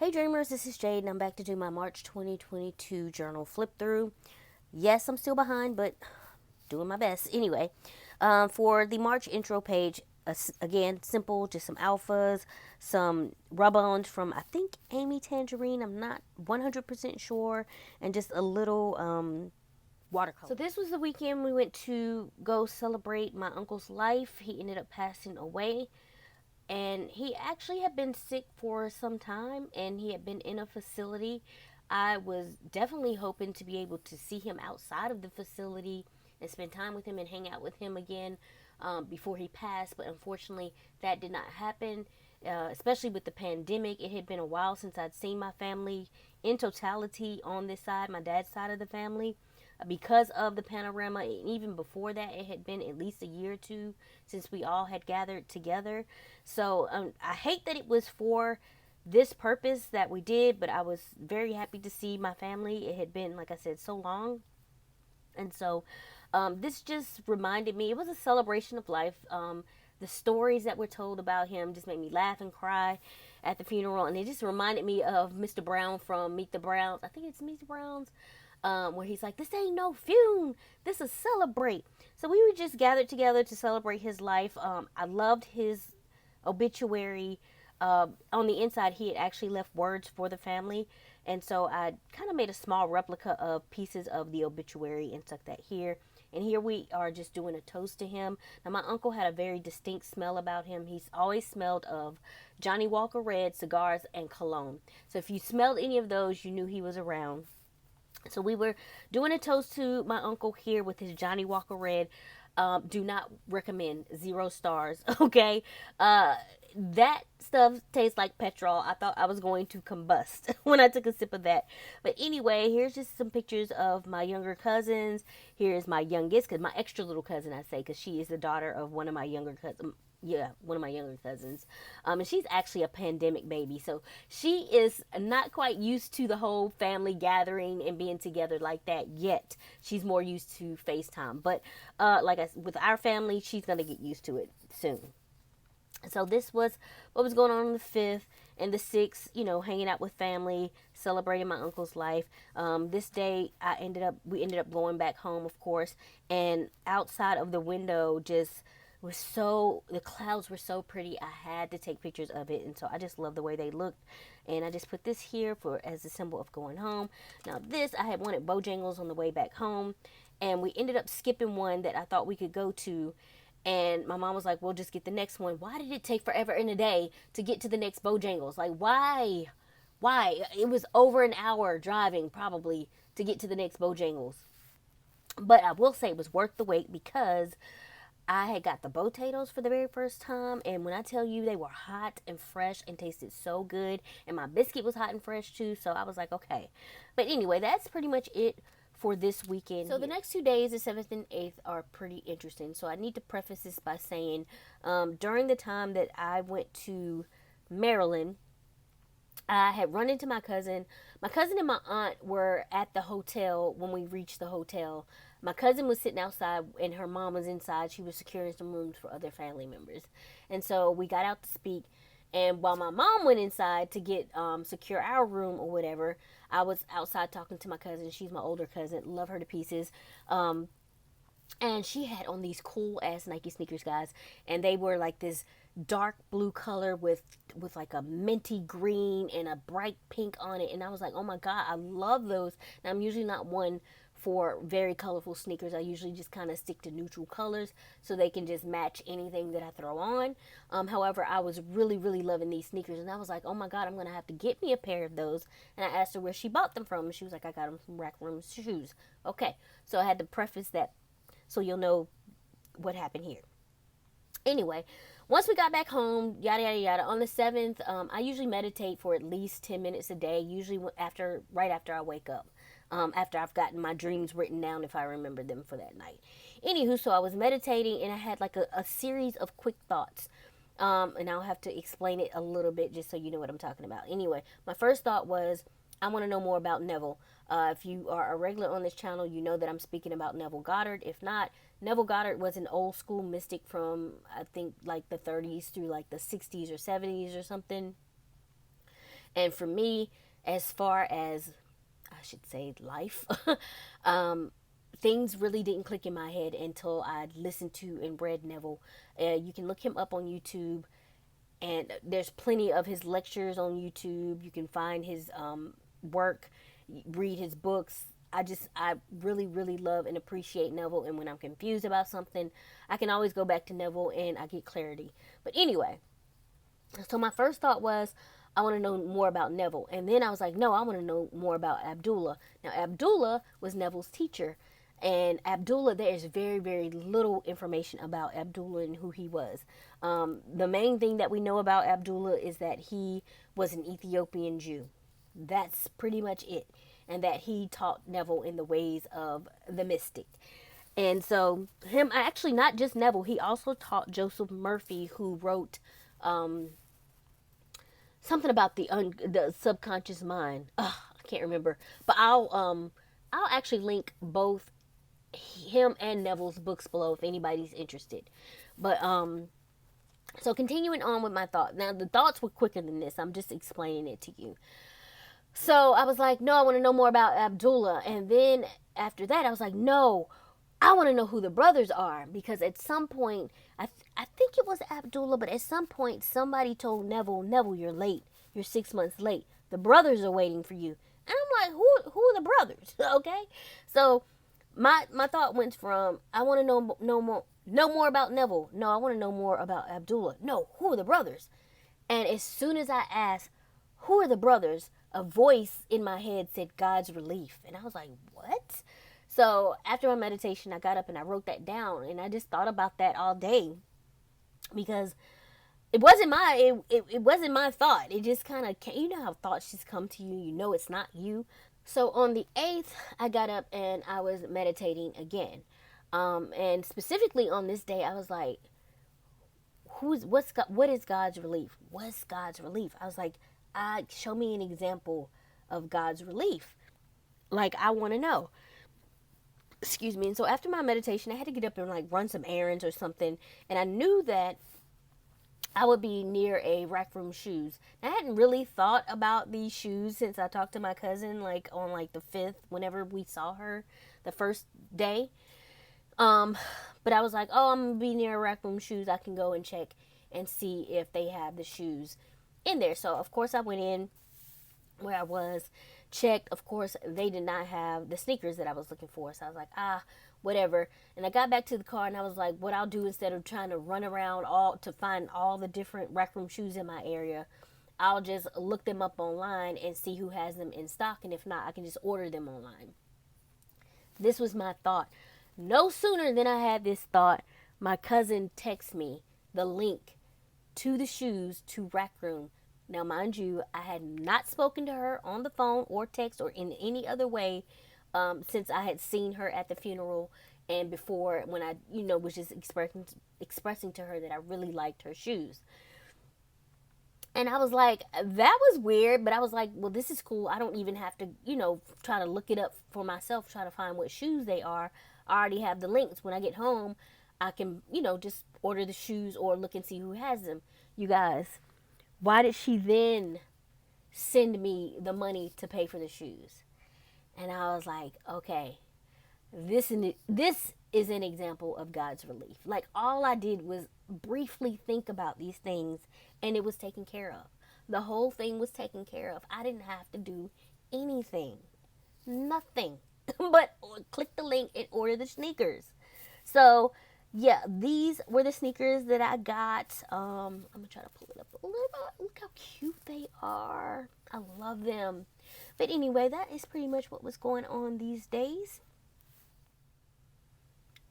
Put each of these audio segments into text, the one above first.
Hey Dreamers, this is Jade and I'm back to do my March 2022 journal flip through. Yes, I'm still behind, but doing my best. Anyway, for the March intro page, again, simple, just some alphas, some rub-ons from, I think, Amy Tangerine. I'm not 100% sure, and just a little watercolor. So this was the weekend we went to go celebrate my uncle's life. He ended up passing away, and he actually had been sick for some time and he had been in a facility. I was definitely hoping to be able to see him outside of the facility and spend time with him and hang out with him again before he passed, but unfortunately that did not happen. Especially with the pandemic, it had been a while since I'd seen my family in totality on this side, my dad's side of the family, because of the panorama. And even before that, it had been at least a year or two since we all had gathered together. So I hate that it was for this purpose that we did, but I was very happy to see my family. It had been, like I said, so long. And so this just reminded me, it was a celebration of life. The stories that were told about him just made me laugh and cry at the funeral. And it just reminded me of Mr. Brown from Meet the Browns. I think it's Meet the Browns. Where he's like, this ain't no funeral, this is celebrate. So we were just gathered together to celebrate his life. I loved his obituary. On the inside, he had actually left words for the family. And so I kind of made a small replica of pieces of the obituary and stuck that here. And here we are just doing a toast to him. Now, my uncle had a very distinct smell about him. He's always smelled of Johnny Walker Red, cigars, and cologne. So if you smelled any of those, you knew he was around. So we were doing a toast to my uncle here with his Johnny Walker Red. Do not recommend, 0 stars. Okay, that stuff tastes like petrol. I thought I was going to combust when I took a sip of that. But anyway, here's just some pictures of my younger cousins. Here's my youngest, because my extra little cousin, I say, because she is the daughter of one of my younger cousins. Yeah, one of my younger cousins. And she's actually a pandemic baby. So she is not quite used to the whole family gathering and being together like that yet. She's more used to FaceTime. But like I said, with our family, she's going to get used to it soon. So this was what was going on the 5th and the 6th, hanging out with family, celebrating my uncle's life. This day we ended up going back home, of course, and outside of the window just the clouds were so pretty. I had to take pictures of it, and so I just love the way they looked. And I just put this here for as a symbol of going home. Now this, I had wanted Bojangles on the way back home, and we ended up skipping one that I thought we could go to. And my mom was like, we'll just get the next one. Why did it take forever in a day to get to the next Bojangles? Like, why? It was over an hour driving probably to get to the next Bojangles. But I will say it was worth the wait, because I had got the potatoes for the very first time, and when I tell you, they were hot and fresh and tasted so good, and my biscuit was hot and fresh too, so I was like, okay. But anyway, that's pretty much it for this weekend. So the next 2 days, the 7th and 8th, are pretty interesting. So I need to preface this by saying, during the time that I went to Maryland, I had run into my cousin. My cousin and my aunt were at the hotel when we reached the hotel. My cousin was sitting outside and her mom was inside. She was securing some rooms for other family members. And so we got out to speak. And while my mom went inside to get secure our room or whatever, I was outside talking to my cousin. She's my older cousin. Love her to pieces. And she had on these cool ass Nike sneakers, guys, and they were like this dark blue color with like a minty green and a bright pink on it. And I was like, oh my god, I love those. And I'm usually not one for very colorful sneakers. I usually just kind of stick to neutral colors so they can just match anything that I throw on. However, I was really, really loving these sneakers, and I was like, oh my god, I'm gonna have to get me a pair of those. And I asked her where she bought them from, and she was like, I got them from Rack Room Shoes. Okay, so I had to preface that so you'll know what happened here. Anyway, once we got back home, yada yada yada, on the 7th, I usually meditate for at least 10 minutes a day, usually right after I wake up, after I've gotten my dreams written down, if I remember them for that night. Anywho, so I was meditating, and I had like a series of quick thoughts, and I'll have to explain it a little bit just so you know what I'm talking about. Anyway, my first thought was, I want to know more about Neville. If you are a regular on this channel, you know that I'm speaking about Neville Goddard. If not, Neville Goddard was an old school mystic from, I think, like the 30s through like the 60s or 70s or something. And for me, as far as I should say life, things really didn't click in my head until I listened to and read Neville. You can look him up on YouTube, and there's plenty of his lectures on YouTube. You can find his work, read his books. I really, really love and appreciate Neville. And when I'm confused about something, I can always go back to Neville and I get clarity. But anyway, so my first thought was, I want to know more about Neville. And then I was like, no, I want to know more about Abdullah. Now, Abdullah was Neville's teacher. And Abdullah, there is very, very little information about Abdullah and who he was. The main thing that we know about Abdullah is that he was an Ethiopian Jew. That's pretty much it. And that he taught Neville in the ways of the mystic. And so, him, actually, not just Neville, he also taught Joseph Murphy, who wrote something about the subconscious mind. Ugh, I can't remember, but I'll actually link both him and Neville's books below if anybody's interested. But so continuing on with my thought. Now the thoughts were quicker than this. I'm just explaining it to you. So I was like, no, I want to know more about Abdullah. And then after that, I was like, no, I want to know who the brothers are, because at some point, I think it was Abdullah, but at some point somebody told Neville, Neville, you're late. You're 6 months late. The brothers are waiting for you. And I'm like, who are the brothers? Okay. So my thought went from, I want to know more about Neville. No, I want to know more about Abdullah. No, who are the brothers? And as soon as I asked, who are the brothers, a voice in my head said, God's relief. And I was like, what? So after my meditation, I got up and I wrote that down, and I just thought about that all day, because it wasn't my thought. It just kind of came. You know how thoughts just come to you. You know it's not you. So on the 8th, I got up and I was meditating again. And specifically on this day, I was like, what is God's relief? What's God's relief? I was like, show me an example of God's relief. Like, I want to know. Excuse me. And so after my meditation, I had to get up and like run some errands or something. And I knew that I would be near a Rack Room Shoes. I hadn't really thought about these shoes since I talked to my cousin like on like the 5th, whenever we saw her the first day. But I was like, oh, I'm gonna be near Rack Room Shoes. I can go and check and see if they have the shoes in there. So of course I went in where I was, checked. Of course they did not have the sneakers that I was looking for. So I was like, whatever. And I got back to the car and I was like, what I'll do, instead of trying to run around to find all the different Rack Room Shoes in my area, I'll just look them up online and see who has them in stock. And if not, I can just order them online. This was my thought. No sooner than I had this thought, my cousin texted me the link to the shoes to Rack Room. Now, mind you, I had not spoken to her on the phone or text or in any other way since I had seen her at the funeral and before, when I, was just expressing to her that I really liked her shoes. And I was like, that was weird, but I was like, well, this is cool. I don't even have to, try to look it up for myself, try to find what shoes they are. I already have the links. When I get home, I can, just order the shoes or look and see who has them. You guys, why did she then send me the money to pay for the shoes? And I was like, okay, this is an example of God's relief. Like, all I did was briefly think about these things and it was taken care of. The whole thing was taken care of. I didn't have to do anything. Nothing. But click the link and order the sneakers. So, yeah, these were the sneakers that I got. I'm going to try to pull it up a little bit. Look how cute they are. I love them. But anyway, that is pretty much what was going on these days.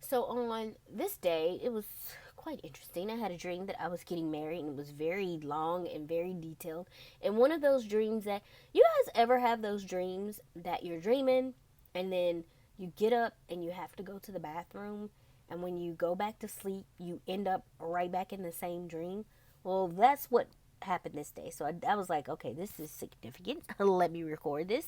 So on this day, it was quite interesting. I had a dream that I was getting married, and it was very long and very detailed. And one of those dreams that, you guys ever have those dreams that you're dreaming and then you get up and you have to go to the bathroom, and when you go back to sleep, you end up right back in the same dream? Well, that's what happened this day. So I was like, okay, this is significant. Let me record this.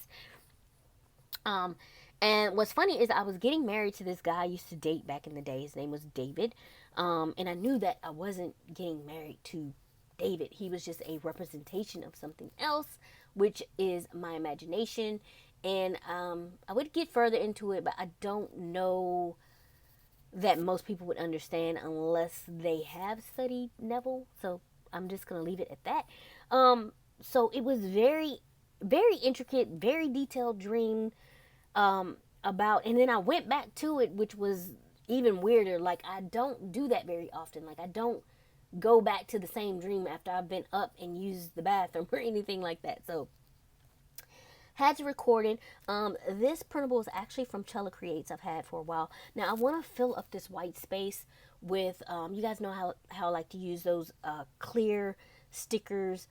And what's funny is I was getting married to this guy I used to date back in the day. His name was David. And I knew that I wasn't getting married to David. He was just a representation of something else, which is my imagination. And I would get further into it, but I don't know that most people would understand unless they have studied Neville. So I'm just gonna leave it at that. So it was very, very intricate, very detailed dream about, and then I went back to it, which was even weirder. Like, I don't do that very often. Like, I don't go back to the same dream after I've been up and used the bathroom or anything like that. So had to record it. This printable is actually from Chella Creates. I've had for a while now. I want to fill up this white space with you guys know how I like to use those clear stickers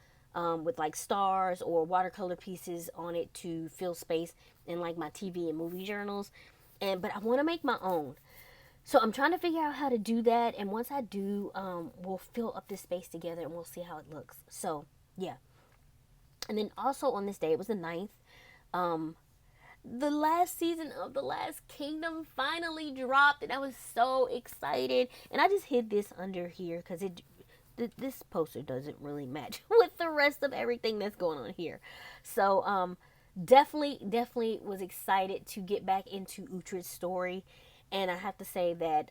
with like stars or watercolor pieces on it to fill space in like my TV and movie journals. But I want to make my own. So I'm trying to figure out how to do that, and once I do, we'll fill up this space together and we'll see how it looks. So yeah. And then also on this day, it was the 9th, the last season of The Last Kingdom finally dropped, and I was so excited. And I just hid this under here because this poster doesn't really match with the rest of everything that's going on here. So definitely was excited to get back into Uhtred's story, and I have to say that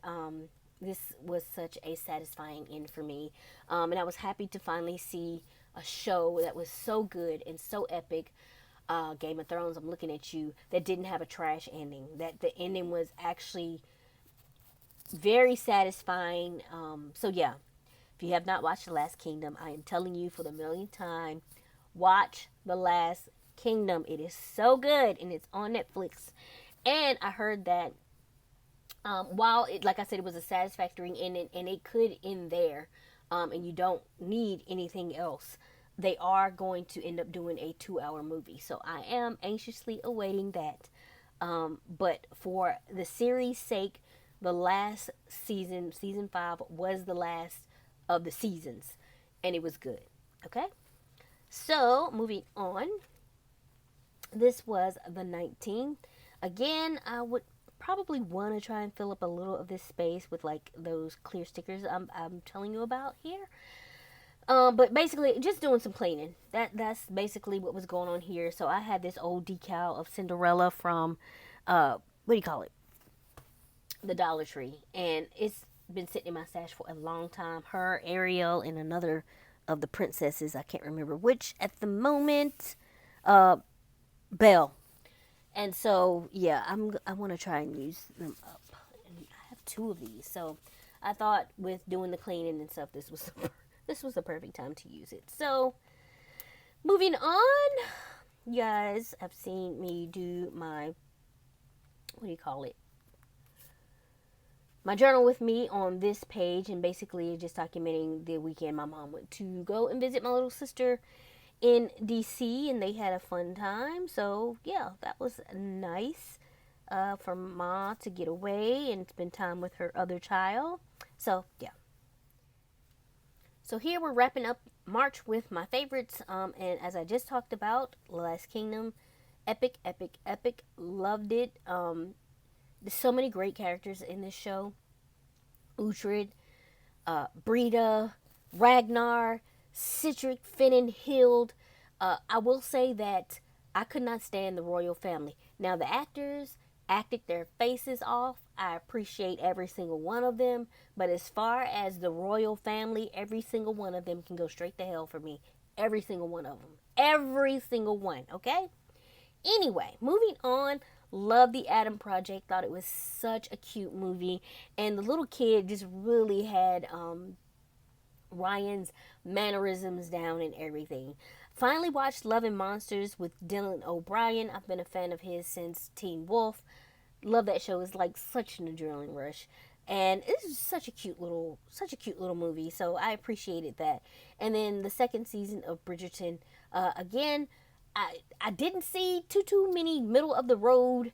this was such a satisfying end for me, and I was happy to finally see a show that was so good and so epic. Game of Thrones, I'm looking at you, that didn't have a trash ending. That the ending was actually very satisfying. So yeah, if you have not watched The Last Kingdom, I am telling you for the millionth time, watch The Last Kingdom. It is so good, and it's on Netflix. And I heard that while it, like I said, it was a satisfactory ending, and it could end there, and you don't need anything else, they are going to end up doing a 2-hour movie. So I am anxiously awaiting that. But for the series' sake, the last season, season 5, was the last of the seasons. And it was good. Okay? So, moving on. This was the 19th. Again, I would probably want to try and fill up a little of this space with like those clear stickers I'm telling you about here. But basically, just doing some cleaning. That's basically what was going on here. So I had this old decal of Cinderella from, what do you call it? The Dollar Tree. And it's been sitting in my stash for a long time. Her, Ariel, and another of the princesses. I can't remember which at the moment. Belle. And so, yeah, I want to try and use them up. And I have 2 of these. So I thought with doing the cleaning and stuff, this was the perfect time to use it. So, moving on, you guys have seen me do my, what do you call it? My journal with me on this page, and basically just documenting the weekend my mom went to go and visit my little sister in DC, and they had a fun time. So, yeah, that was nice for Ma to get away and spend time with her other child. So, yeah. So here we're wrapping up March with my favorites, and as I just talked about, Last Kingdom, epic, epic, epic, loved it. There's so many great characters in this show. Uhtred, Brita, Ragnar, Cedric, Finan, Hild. I will say that I could not stand the royal family. Now the actors acted their faces off. I appreciate every single one of them. But as far as the royal family, every single one of them can go straight to hell for me. Every single one of them. Every single one. Okay? Anyway, moving on. Love the Adam Project. Thought it was such a cute movie. And the little kid just really had Ryan's mannerisms down and everything. Finally watched Love and Monsters with Dylan O'Brien. I've been a fan of his since Teen Wolf. Love that show. It's like such an adrenaline rush, and it's such a cute little movie. So I appreciated that. And then the second season of Bridgerton. Again, I didn't see too many middle of the road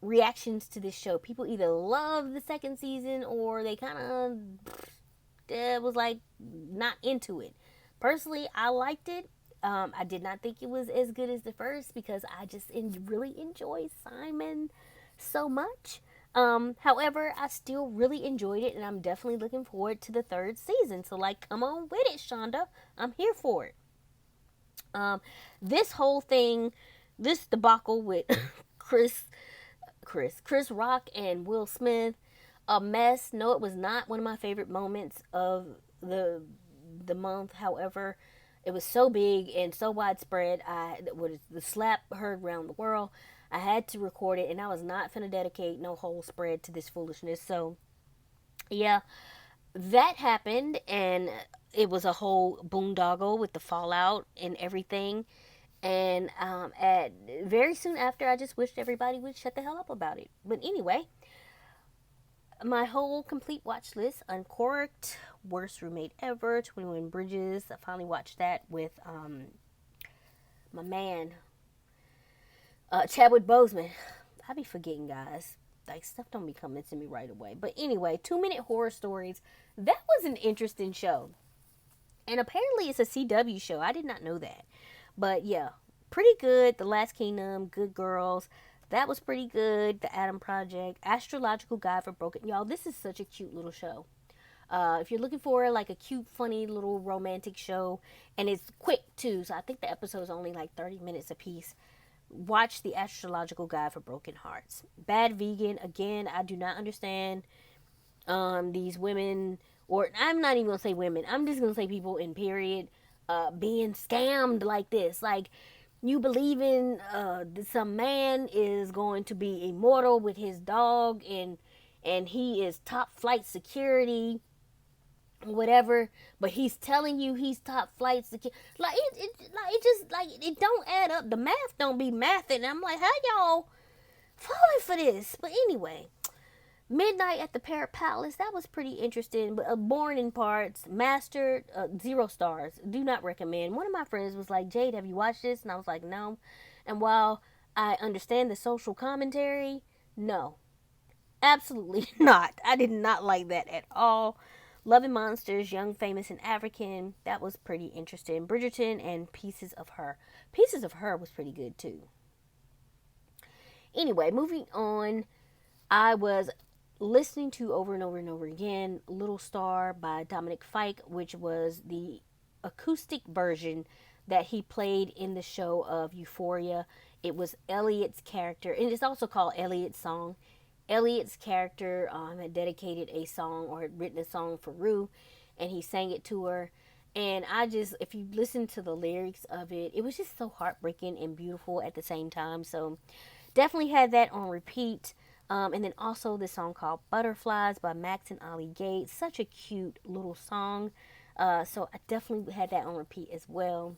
reactions to this show. People either love the second season or they kind of was like not into it. Personally, I liked it. I did not think it was as good as the first because I just really enjoy Simon so much. However, I still really enjoyed it, and I'm definitely looking forward to the third season. So, like, come on with it, Shonda. I'm here for it. Um, this whole thing, this debacle with Chris, Chris Rock and Will Smith, a mess. No, it was not one of my favorite moments of the the month. However, it was so big and so widespread. The slap heard around the world. I had to record it, and I was not finna dedicate no whole spread to this foolishness. So yeah, that happened, and it was a whole boondoggle with the fallout and everything. And at very soon after, I just wished everybody would shut the hell up about it. But anyway, my whole complete watch list: Uncorked, Worst Roommate Ever, 21 Bridges. I finally watched that with my man, Chadwick Boseman. I be forgetting, guys. Like, stuff don't be coming to me right away. But anyway, 2 Minute Horror Stories. That was an interesting show. And apparently it's a CW show. I did not know that. But yeah, pretty good. The Last Kingdom, Good Girls. That was pretty good. The Adam Project, Astrological Guide for Broken. Y'all, this is such a cute little show. If you're looking for like a cute, funny little romantic show, and it's quick too, so I think the episode's only like 30 minutes a piece. Watch the Astrological Guide for Broken Hearts. Bad Vegan. Again, I do not understand these women, or I'm not even gonna say women, I'm just gonna say people in period, being scammed like this. Like, you believe in some man is going to be immortal with his dog, and he is top flight security, whatever, but he's telling you he's top flight security. Like, it just, like, it don't add up. The math don't be mathing. I'm like, how y'all falling for this? But anyway, Midnight at the Parrot Palace. That was pretty interesting. But Born in Parts, Mastered, 0 stars. Do not recommend. One of my friends was like, Jade, have you watched this? And I was like, no. And while I understand the social commentary, no, absolutely not. I did not like that at all. Loving Monsters, Young, Famous, and African. That was pretty interesting. Bridgerton and Pieces of Her. Pieces of Her was pretty good too. Anyway, moving on. I was listening to over and over and over again Little Star by Dominic Fike, which was the acoustic version that he played in the show of Euphoria. It was Elliot's character, and it's also called Elliot's Song. Elliot's character had dedicated a song, or had written a song for Rue, and he sang it to her. And I just, if you listen to the lyrics of it, it was just so heartbreaking and beautiful at the same time. So definitely had that on repeat. And then also this song called Butterflies by Max and Ollie Gates. Such a cute little song. So I definitely had that on repeat as well.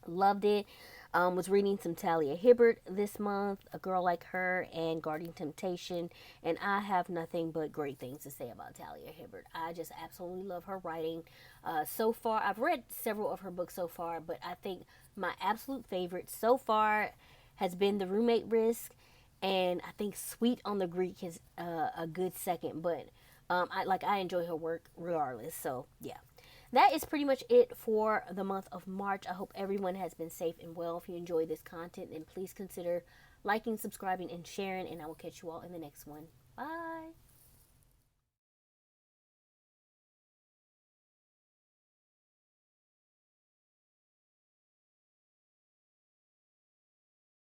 Loved it. Was reading some Talia Hibbert this month, A Girl Like Her, and Guarding Temptation. And I have nothing but great things to say about Talia Hibbert. I just absolutely love her writing. So far, I've read several of her books so far, but I think my absolute favorite so far has been The Roommate Risk. And I think Sweet on the Greek is a good second. But I enjoy her work regardless. So yeah. That is pretty much it for the month of March. I hope everyone has been safe and well. If you enjoy this content, then please consider liking, subscribing, and sharing. And I will catch you all in the next one. Bye.